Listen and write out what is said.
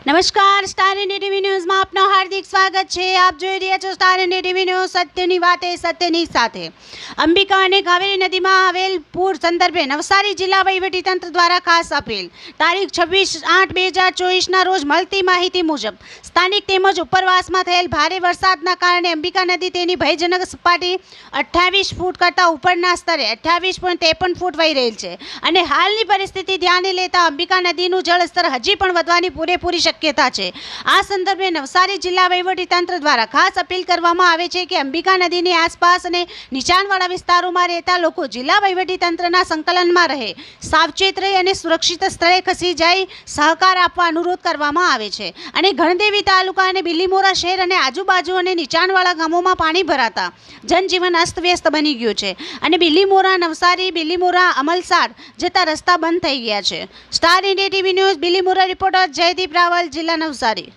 નમસ્કાર, star India TV ન્યૂઝમાં આપનું હાર્દિક સ્વાગત છે। આપ જોઈ રહ્યા છો સ્ટાર ઇન્ડિયા ટીવી ન્યૂઝ, સત્યની વાતે સત્યની સાથે। અંબિકા અને કાવેરી નદીમાં આવેલ પૂર સંદર્ભે નવસારી જિલ્લા વહીવટીતંત્ર દ્વારા ખાસ અપીલ। તારીખ 26/8/2024ના રોજ મળતી માહિતી મુજબ સ્થાનિક તેમજ ઉપરવાસમાં થયેલ ભારે વરસાદના કારણે અંબિકા નદી તેની ભયજનક સપાટી 28 ફૂટ કરતાં ઉપરના સ્તરે 28.53 ફૂટ વહી રહેલ છે અને હાલની પરિસ્થિતિ ધ્યાને લેતા અંબિકા નદીનું જળસ્તર હજી પણ વધવાની પૂરેપૂરી શક્યતા છે। આ સંદર્ભે નવસારી જિલ્લા વહીવટીતંત્ર દ્વારા ખાસ અપીલ કરવામાં આવે છે કે અંબિકા નદીની આસપાસ અને નીચાણવાળા વિસ્તારોમાં રહેતા લોકો જિલ્લા વહીવટીતંત્રના સંકલનમાં રહે, સાવચેત રહી અને સુરક્ષિત સ્થળે ખસી જાય સહકાર આપવા અનુરોધ કરવામાં આવે છે। અને ગણદેવી તાલુકા અને બિલીમોરા શહેર અને આજુબાજુ અને નીચાણવાળા ગામોમાં પાણી ભરાતા જનજીવન અસ્તવ્યસ્ત બની ગયું છે અને બિલીમોરા નવસારી, બિલીમોરા અમલસાડ જતા રસ્તા બંધ થઈ ગયા છે। Star India TV news Bilimora reporter Jaydeep Raval, જિલ્લા નવસારી।